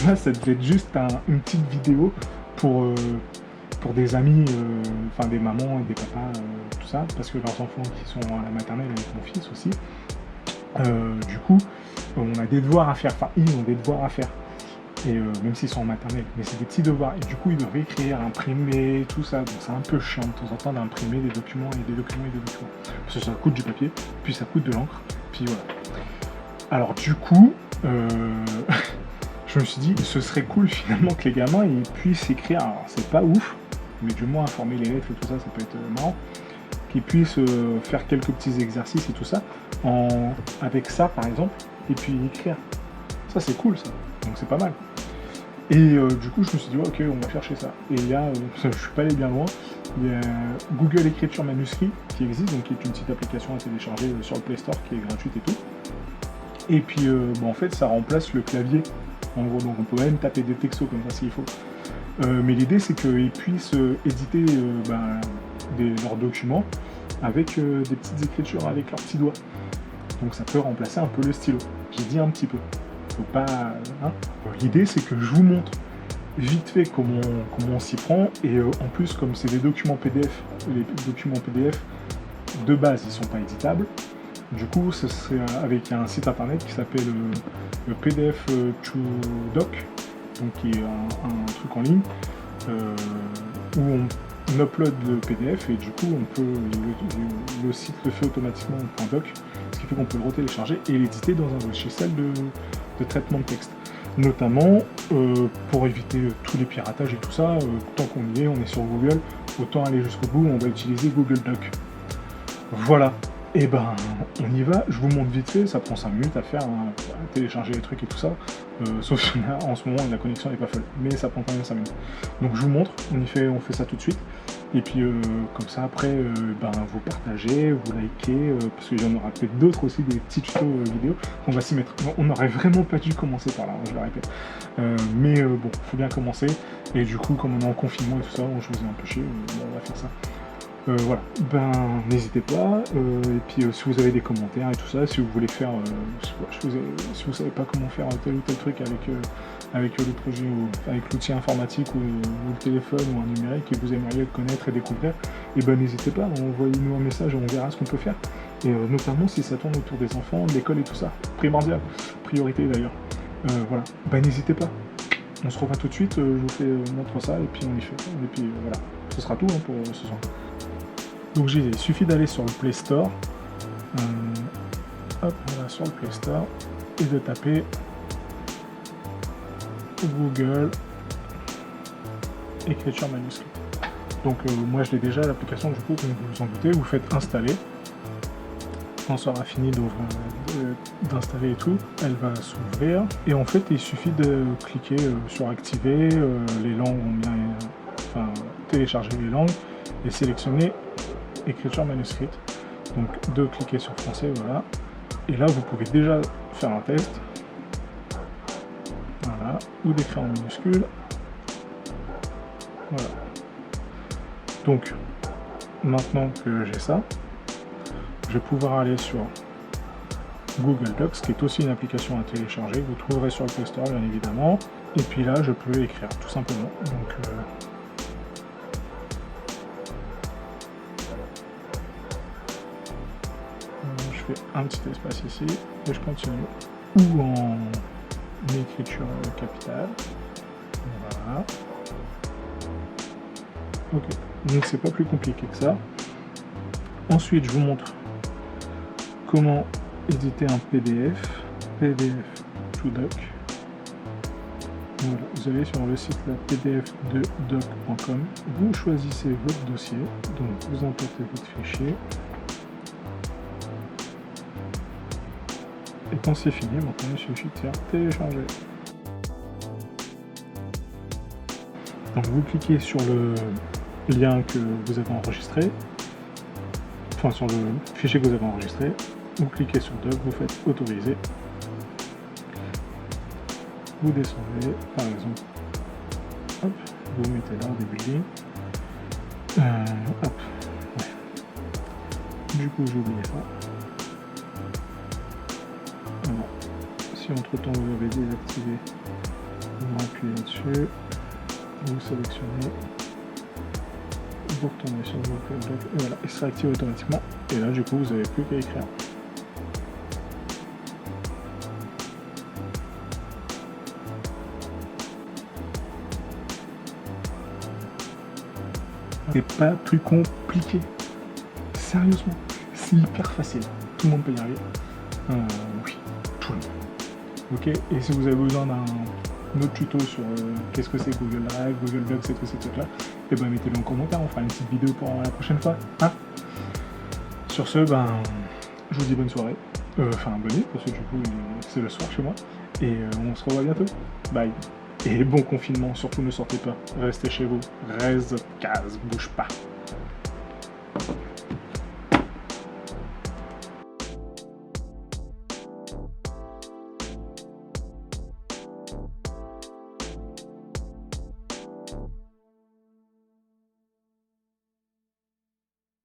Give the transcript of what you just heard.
là, ça devait être juste une petite vidéo pour, euh, pour des amis, enfin des mamans et des papas, tout ça, parce que leurs enfants qui sont à la maternelle avec mon fils aussi. Du coup, on a des devoirs à faire, enfin ils ont des devoirs à faire. Et même s'ils sont en maternelle, mais c'est des petits devoirs. Et du coup, ils doivent écrire, imprimer, tout ça. Donc c'est un peu chiant de temps en temps d'imprimer des documents et des documents et des documents. Parce que ça coûte du papier, puis ça coûte de l'encre, puis voilà. Alors du coup, je me suis dit, ce serait cool finalement que les gamins ils puissent écrire. Alors c'est pas ouf, mais du moins informer les lettres et tout ça, ça peut être marrant. Qu'ils puissent faire quelques petits exercices et tout ça, avec ça par exemple, et puis écrire. Ça c'est cool ça, donc c'est pas mal. Et du coup, je me suis dit, ouais, ok, on va chercher ça. Et il y a, je suis pas allé bien loin, il y a Google Écriture Manuscrit qui existe, donc qui est une petite application à télécharger sur le Play Store qui est gratuite et tout. Et puis, en fait, ça remplace le clavier, en gros, donc on peut même taper des textos comme ça s'il faut. Mais l'idée, c'est qu'ils puissent éditer leurs documents avec des petites écritures avec leurs petits doigts. Donc ça peut remplacer un peu le stylo. J'ai dit un petit peu. Faut pas. Hein. L'idée, c'est que je vous montre vite fait comment on s'y prend. Et en plus, comme c'est des documents PDF, les documents PDF de base, ils sont pas éditables. Du coup, ce serait avec un site internet qui s'appelle le PDF to Doc, donc qui est un truc en ligne où on upload le PDF et du coup, le site le fait automatiquement en .doc, ce qui fait qu'on peut le retélécharger et l'éditer dans un logiciel de traitement de texte. Notamment pour éviter tous les piratages et tout ça, tant qu'on y est, on est sur Google, autant aller jusqu'au bout, on va utiliser Google Doc. Voilà, et ben on y va, je vous montre vite fait, ça prend 5 minutes à faire, à télécharger les trucs et tout ça, sauf que là, en ce moment la connexion n'est pas folle, mais ça prend quand même 5 minutes. Donc je vous montre, on fait ça tout de suite, et puis comme ça après vous partagez, vous likez, parce qu'il y en aura peut-être d'autres aussi, des petits tutos vidéo, on va s'y mettre. On n'aurait vraiment pas dû commencer par là, je le répète. Mais bon, faut bien commencer, et du coup comme on est en confinement et tout ça, je vous ai un peu chier, on va faire ça. Voilà, n'hésitez pas, et puis si vous avez des commentaires et tout ça, si vous voulez faire, si vous savez pas comment faire tel ou tel truc avec le projet, ou avec l'outil informatique ou le téléphone ou un numérique et vous aimeriez le connaître et découvrir, et n'hésitez pas, envoyez-nous un message et on verra ce qu'on peut faire. Et notamment si ça tourne autour des enfants, de l'école et tout ça, primordial, priorité d'ailleurs. Voilà, n'hésitez pas. On se revoit tout de suite, je vous montre ça et puis on y fait. Et puis voilà, ce sera tout pour ce soir. Donc j'ai dit, il suffit d'aller sur le Play Store, voilà, sur le Play Store, et de taper Google Écriture Manuscrit. Donc moi je l'ai déjà l'application, du coup, comme vous vous en doutez, vous faites installer. Quand ça aura fini d'installer et tout, elle va s'ouvrir. Et en fait, il suffit de cliquer sur activer, les langues ont bien, télécharger les langues et sélectionner écriture manuscrite. Donc de cliquer sur français, voilà. Et là, vous pouvez déjà faire un test. Voilà. Ou d'écrire en minuscule. Voilà. Donc, maintenant que j'ai ça, je vais pouvoir aller sur Google Docs, qui est aussi une application à télécharger. Vous trouverez sur le Play Store, bien évidemment. Et puis là, je peux écrire, tout simplement. Donc, je fais un petit espace ici, et je continue. Ou en écriture capitale. Voilà. Ok, donc c'est pas plus compliqué que ça. Ensuite, je vous montre comment éditer un PDF to Doc. Voilà, vous allez sur le site pdf2doc.com, vous choisissez votre dossier, donc vous importez votre fichier. Et quand c'est fini, maintenant il suffit de faire télécharger. Donc vous cliquez sur le lien que vous avez enregistré, enfin sur le fichier que vous avez enregistré, vous cliquez sur Doc, vous faites autoriser, vous descendez, par exemple, hop, vous mettez là au début de ligne, hop, ouais. Du coup j'ai oublié ça. Alors, si entre temps vous avez désactivé Vous appuyez là-dessus, vous sélectionnez, vous retournez sur le bloc, et voilà, il sera activé automatiquement. Et là, du coup, vous n'avez plus qu'à écrire. C'est pas plus compliqué. Sérieusement, c'est hyper facile. Tout le monde peut y arriver. Oui, tout le monde. Ok, et si vous avez besoin d'un autre tuto sur qu'est-ce que c'est Google Drive, Google Docs et tous ces trucs-là, et ben mettez-le en commentaire, on fera une petite vidéo pour la prochaine fois. Hein, sur ce, ben, je vous dis bonne soirée. Enfin, bonne nuit, parce que du coup, c'est le soir chez moi. Et on se revoit bientôt. Bye. Et bon confinement, surtout ne sortez pas. Restez chez vous. Reste case, bouge pas.